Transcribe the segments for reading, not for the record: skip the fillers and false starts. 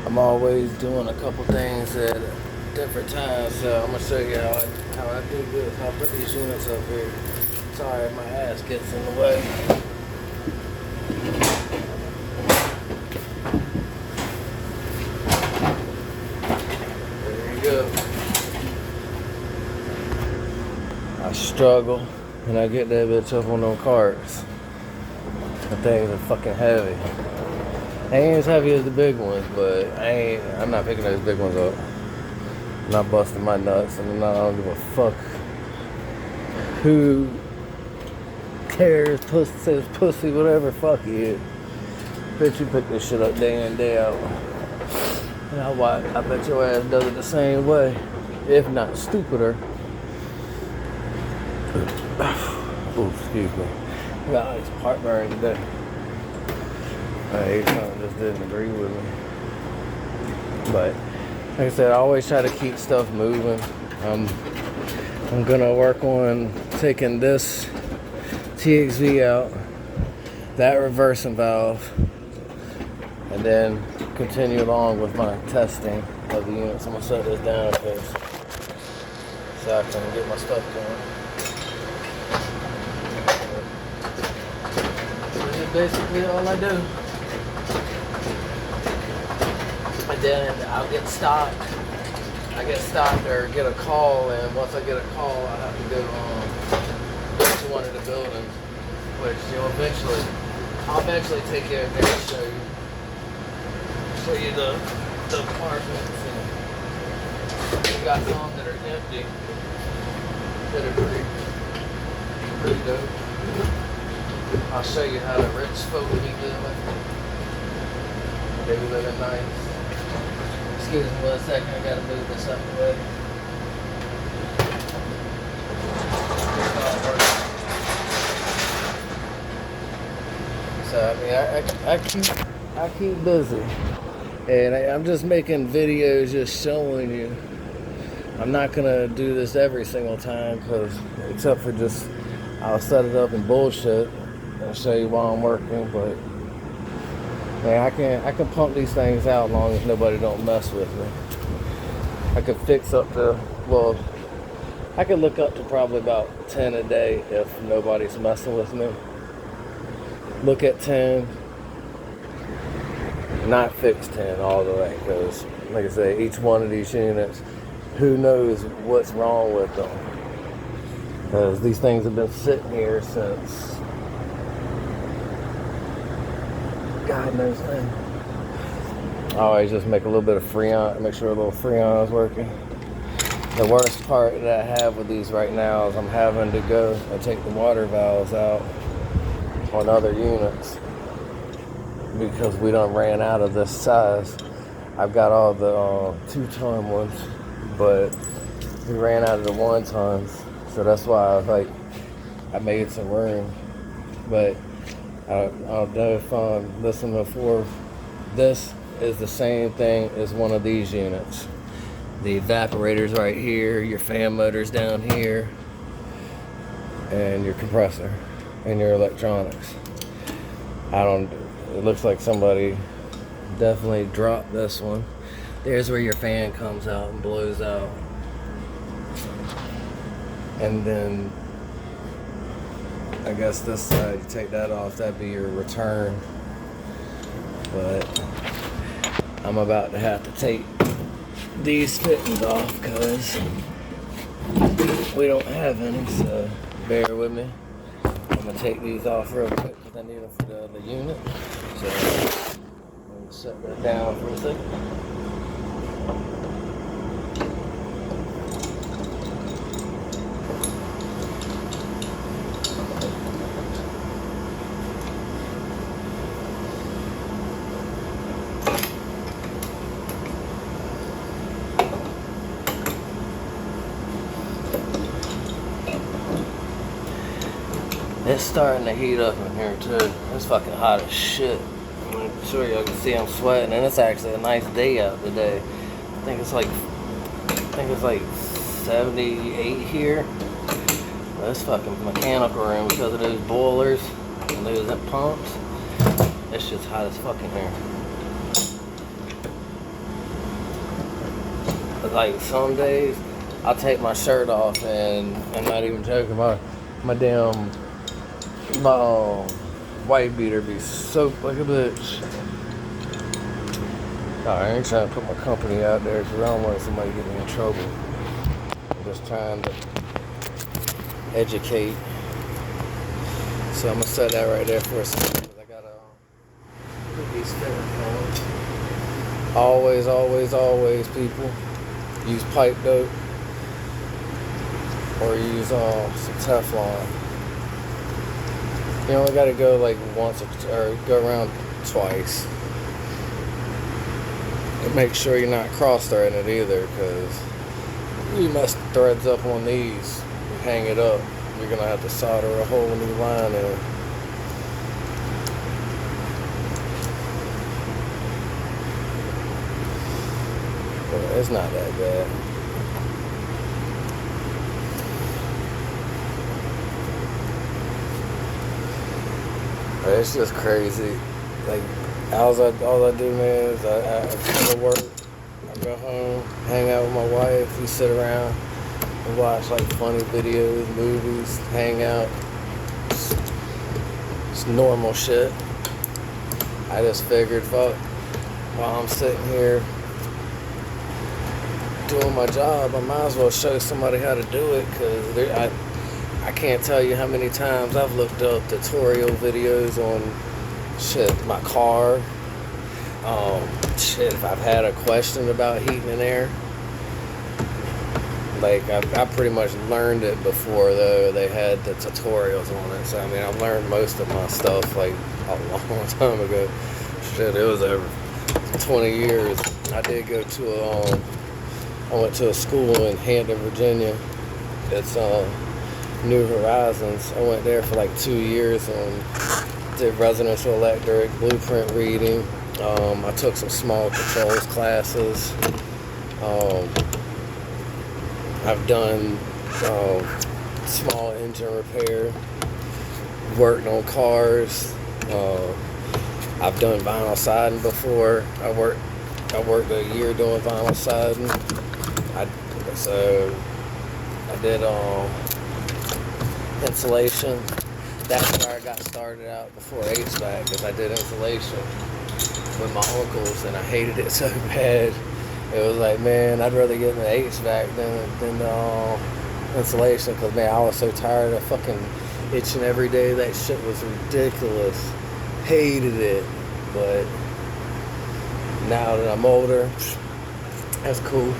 I'm always doing a couple things at different times, so I'm gonna show you how I do this. I'll put these units up here. Sorry, my ass gets in the way. There you go. I struggle and I get that bitch up on them carts. The things are fucking heavy. They ain't as heavy as the big ones, but I'm not picking those big ones up. I'm not busting my nuts, and I don't give a fuck who cares, pussy says pussy, whatever, fuck you. Bitch, you pick this shit up day in, day out. And I bet your ass does it the same way, if not stupider. Oh, excuse me. I got all this heartburn today. I ate something just didn't agree with me. But like I said, I always try to keep stuff moving. I'm gonna work on taking this TXV out, that reversing valve, and then continue along with my testing of the units. I'm gonna set this down first so I can get my stuff going. This is basically all I do. And then I'll get stopped. I get stopped or get a call, and once I get a call, I have to go to one of the buildings, which I'll eventually take you in there and show you the apartments. And we got some that are empty, that are pretty dope. I'll show you how the rich folk be living. They be living nice. Excuse me 1 second, I gotta move this up the way. So I keep busy, and I'm just making videos, just showing you. I'm not gonna do this every single time, except for just I'll set it up and bullshit and show you while I'm working, but. Man, I can pump these things out as long as nobody don't mess with me. I could I could look up to probably about 10 a day if nobody's messing with me. Look at 10, not fix 10 all the way, because like I say, each one of these units, who knows what's wrong with them. Because these things have been sitting here since God knows when. I always just make a little bit of Freon, make sure a little Freon is working. The worst part that I have with these right now is I'm having to go and take the water valves out on other units because we done ran out of this size. I've got all the 2-ton ones, but we ran out of the 1-tons, so that's why I was like, I made some room. But I don't know if listened before. This is the same thing as one of these units. The evaporator's right here, your fan motor's down here, and your compressor and your electronics. It looks like somebody definitely dropped this one. There's where your fan comes out and blows out. And then I guess this side, you take that off, that'd be your return. But I'm about to have to take these fittings off because we don't have any, so bear with me. I'm gonna take these off real quick because I need them for the other unit. So I'm gonna set that down for a second. It's starting to heat up in here too. It's fucking hot as shit. I'm sure y'all can see I'm sweating, and it's actually a nice day out today. I think it's like 78 here. Well, this fucking mechanical room, because of those boilers and those pumps, it's just hot as fucking here. Like some days, I'll take my shirt off, and I'm not even joking. My damn white beater be soaked like a bitch. I ain't trying to put my company out there because I don't want somebody to get me in trouble. I'm just trying to educate. So I'm gonna set that right there for a second. I gotta put these fittings on. Always, always, always, people, use pipe dope or use some Teflon. You only gotta go like once or go around twice. And make sure you're not cross-threading it either, because you mess the threads up on these, you hang it up, you're gonna have to solder a whole new line in. But it's not that bad. But it's just crazy. Like, all I do, man, is I go to work, I go home, hang out with my wife, we sit around and watch like funny videos, movies, hang out. It's normal shit. I just figured, fuck, while I'm sitting here doing my job, I might as well show somebody how to do it, because I can't tell you how many times I've looked up tutorial videos on my car. If I've had a question about heating and air, like I pretty much learned it before though they had the tutorials on it. So I mean, I learned most of my stuff like a long time ago. Shit, it was over 20 years. I did go to I went to a school in Hampton, Virginia. It's New Horizons. I went there for like 2 years and did residential electric, blueprint reading. I took some small controls classes. I've done small engine repair, worked on cars. I've done vinyl siding before. I worked a year doing vinyl siding. I did insulation. That's where I got started out before HVAC, because I did insulation with my uncles, and I hated it so bad. It was like, man, I'd rather get in the HVAC than the insulation, because, man, I was so tired of fucking itching every day. That shit was ridiculous. Hated it. But now that I'm older, that's cool.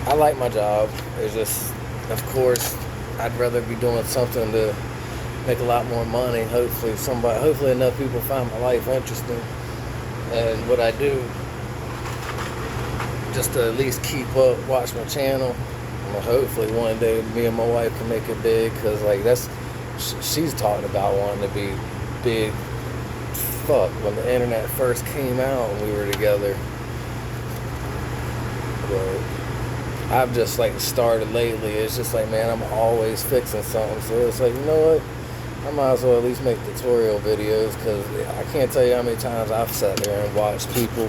I like my job. It's just, of course, I'd rather be doing something to make a lot more money. Hopefully enough people find my life interesting and what I do, just to at least keep up, watch my channel. And hopefully one day me and my wife can make it big, because like she's talking about wanting to be big. Fuck, when the internet first came out and we were together. But I've just like started lately. It's just like, man, I'm always fixing something. So it's like, you know what? I might as well at least make tutorial videos, because I can't tell you how many times I've sat there and watched people,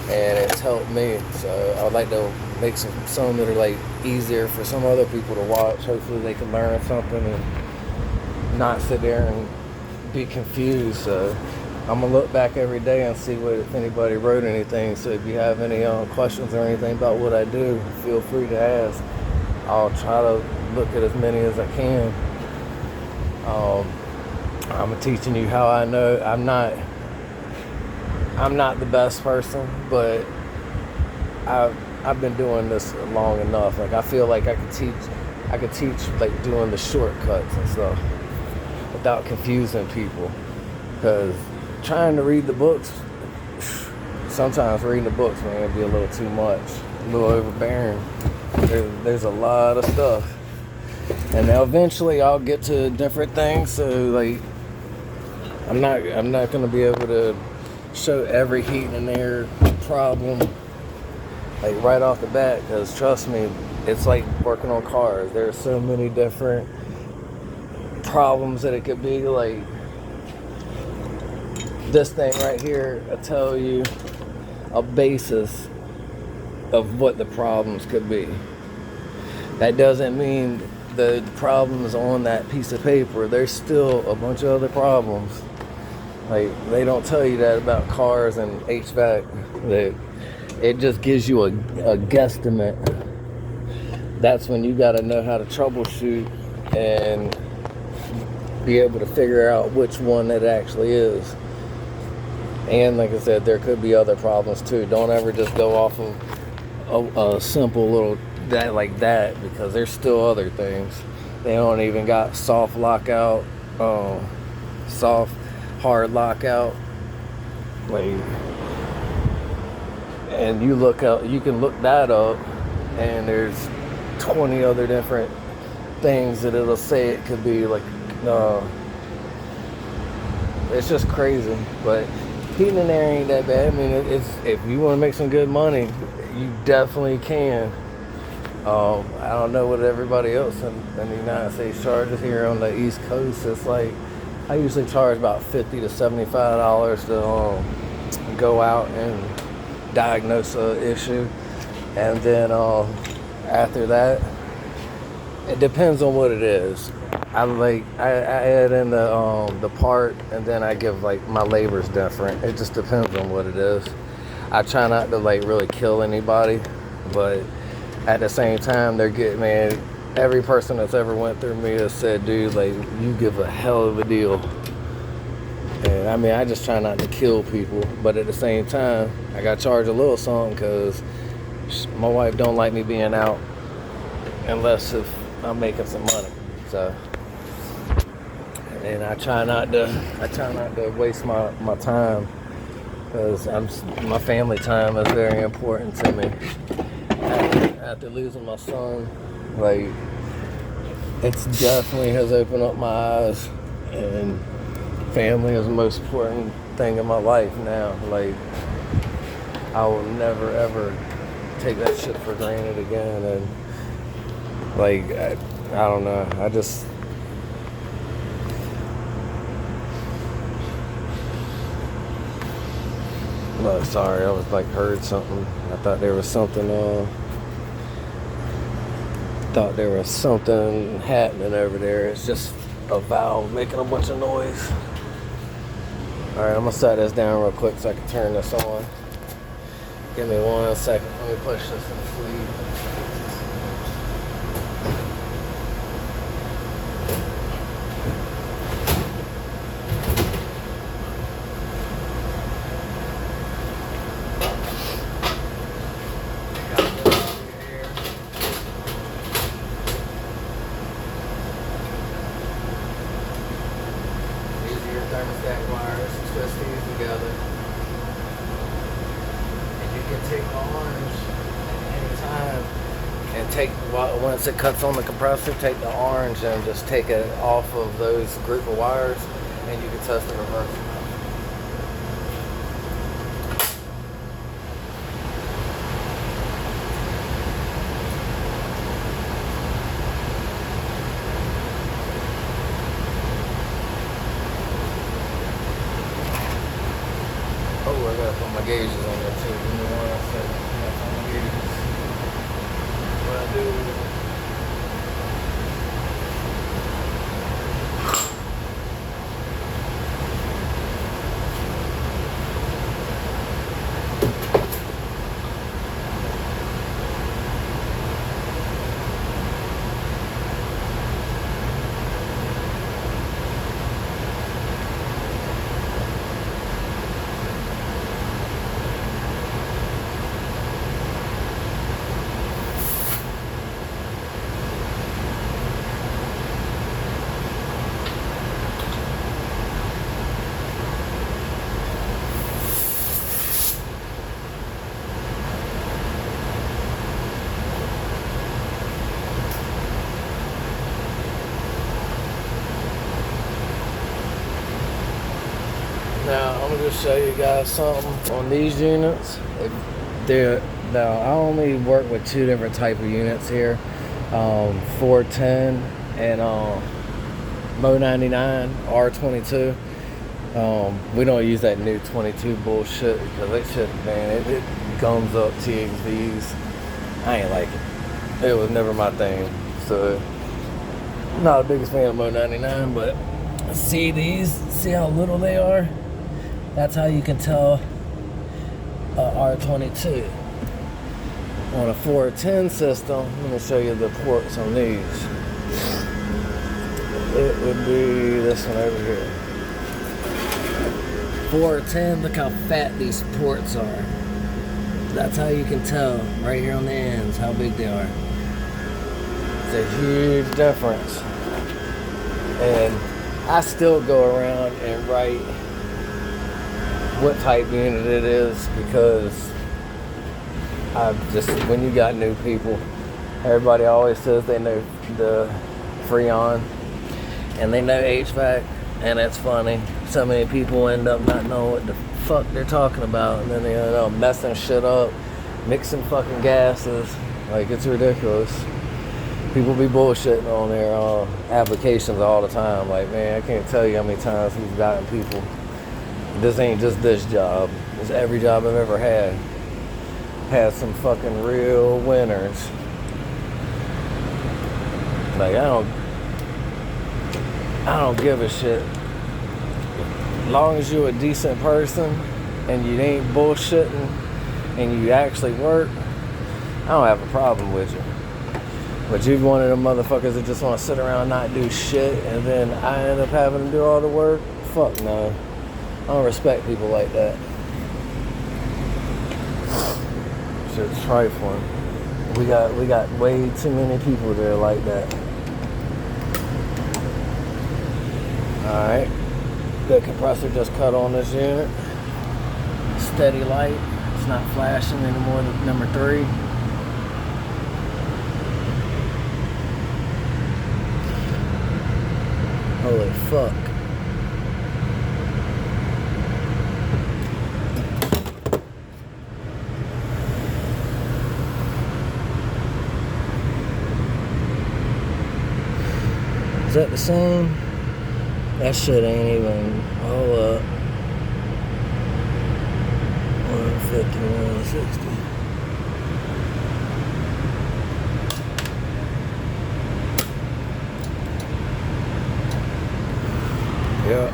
and it's helped me. So I'd like to make some that are like easier for some other people to watch. Hopefully they can learn something and not sit there and be confused. So I'm gonna look back every day and see if anybody wrote anything. So if you have any questions or anything about what I do, feel free to ask. I'll try to look at as many as I can. I'm teaching you how I know. I'm not the best person, but I've been doing this long enough. Like, I feel like I could teach like doing the shortcuts and stuff without confusing people. Because trying to read the books, sometimes reading the books, man, it'd be a little too much, a little overbearing. There's a lot of stuff. And now eventually I'll get to different things, so like I'm not gonna be able to show every heat and air problem like right off the bat, because trust me, it's like working on cars. There's so many different problems that it could be. Like, This thing right here will tell you a basis of what the problems could be. That doesn't mean the problems on that piece of paper. There's still a bunch of other problems. Like, they don't tell you that about cars and HVAC. It just gives you a guesstimate. That's when you got to know how to troubleshoot and be able to figure out which one it actually is. And like I said, there could be other problems too. Don't ever just go off of a simple little that like that, because there's still other things. They don't even got soft lockout, soft hard lockout. Like, and you can look that up, and there's 20 other different things that it'll say it could be. Like, it's just crazy. But heating in there ain't that bad. I mean, it's if you want to make some good money, you definitely can. I don't know what everybody else in the United States charges here on the East Coast. It's like, I usually charge about $50 to $75 to go out and diagnose an issue, and then after that, it depends on what it is. I add in the part, and then I give, like, my labor's different. It just depends on what it is. I try not to, like, really kill anybody, but at the same time, every person that's ever went through me has said, dude, like, you give a hell of a deal. And I mean, I just try not to kill people, but at the same time, I got to charge a little something, because my wife don't like me being out unless if I'm making some money. So, and I try not to waste my time, because my family time is very important to me. After losing my son, like, it's definitely has opened up my eyes, and family is the most important thing in my life now. Like, I will never ever take that shit for granted again. And like, I don't know, oh, sorry, I was like, heard something. I thought there was something happening over there. It's just a valve making a bunch of noise. Alright, I'm gonna set this down real quick so I can turn this on. Give me 1 second. Let me push this in sleep. Thermostat wires, twist these together, and you can take the orange at any time and once it cuts on the compressor, take the orange and just take it off of those group of wires, and you can test the reverse. Oh, I gotta put my gauges on there too. Give me 1 second. I gotta put my gauges. What I do. Now, I'm going to just show you guys something on these units. Now, I only work with 2 different type of units here. 410 and Mo 99 R22. We don't use that new 22 bullshit because that shit, man, it gums up TXVs. I ain't like it. It was never my thing. So, I'm not the biggest fan of Mo 99, but see these? See how little they are? That's how you can tell R22. On a 410 system, let me show you the ports on these. It would be this one over here. 410, look how fat these ports are. That's how you can tell right here on the ends how big they are. It's a huge difference. And I still go around and write what type unit it is because when you got new people, everybody always says they know the Freon and they know HVAC, and it's funny. So many people end up not knowing what the fuck they're talking about, and then they end up messing shit up, mixing fucking gases. Like, it's ridiculous. People be bullshitting on their applications all the time. Like, man, I can't tell you how many times we've gotten people. This ain't just this job. It's every job I've ever had. Had some fucking real winners. Like, I don't give a shit. As long as you're a decent person and you ain't bullshitting and you actually work, I don't have a problem with you. But you're one of them motherfuckers that just want to sit around and not do shit, and then I end up having to do all the work. Fuck no. I don't respect people like that. Shit's trifling. We got way too many people there like that. Alright. The compressor just cut on this unit. Steady light. It's not flashing anymore than number 3. Holy fuck. Is that the same? That shit ain't even. Hold up. 150, 160. Yep.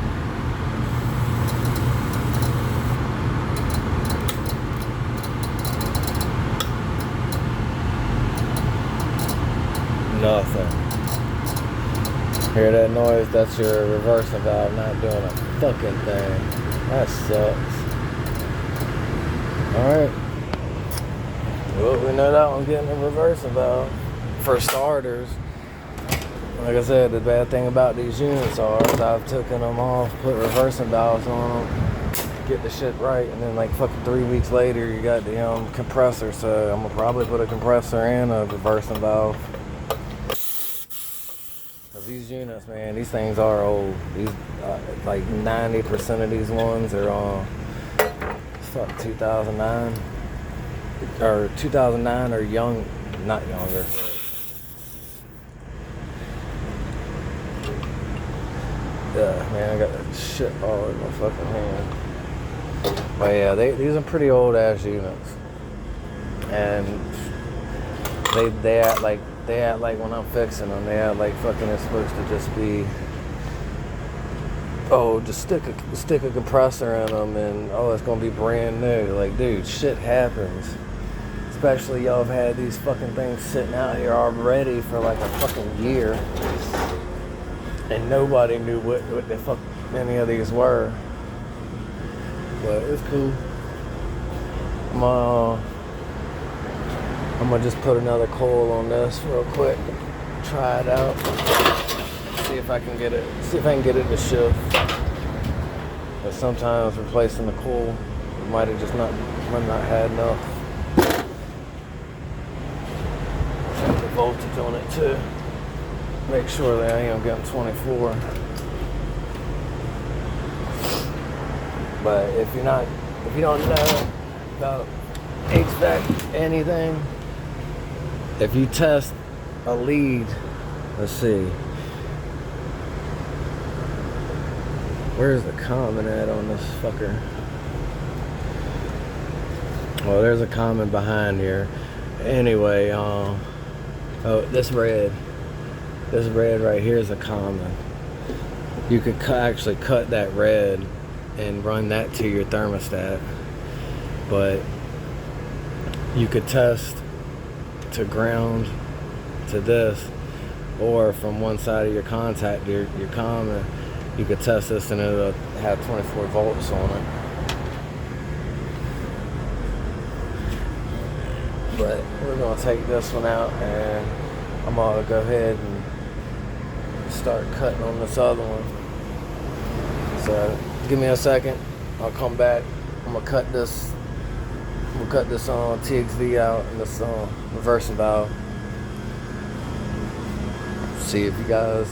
Nothing. Hear that noise? That's your reversing valve not doing a fucking thing. That sucks. Alright. Well, we know that one's getting a reversing valve. For starters. Like I said, the bad thing about these units is I've taken them off, put reversing valves on them, get the shit right, and then like fucking 3 weeks later you got the compressor, so I'm gonna probably put a compressor and a reversing valve. Cause these units, man, these things are old. These, like 90% of these ones are on, 2009, or 2009 or young, not younger. Yeah, man, I got that shit all over my fucking hand. But yeah, these are pretty old ass units, and they act like when I'm fixing them, they act like fucking it's supposed to just be, oh, just stick a compressor in them and it's gonna be brand new. Like, dude, shit happens. Especially y'all have had these fucking things sitting out here already for like a fucking year. And nobody knew what the fuck any of these were. But it's cool. I'm gonna just put another coil on this real quick. Try it out. See if I can get it to shift. But sometimes replacing the coil might not had enough. Check the voltage on it too. Make sure that I am getting 24. But if you don't know about HVAC anything, if you test a lead, let's see, Where's the common at on this fucker? Oh, there's a common behind here. Anyway, oh, this red right here is a common. You could actually cut that red and run that to your thermostat, but you could test to ground to this, or from one side of your contact, your common, you could test this and it'll have 24 volts on it. But we're gonna take this one out, and I'm gonna go ahead and start cutting on this other one. So give me a second, I'll come back. I'm gonna cut this on TXV out and this reversing valve. See if you guys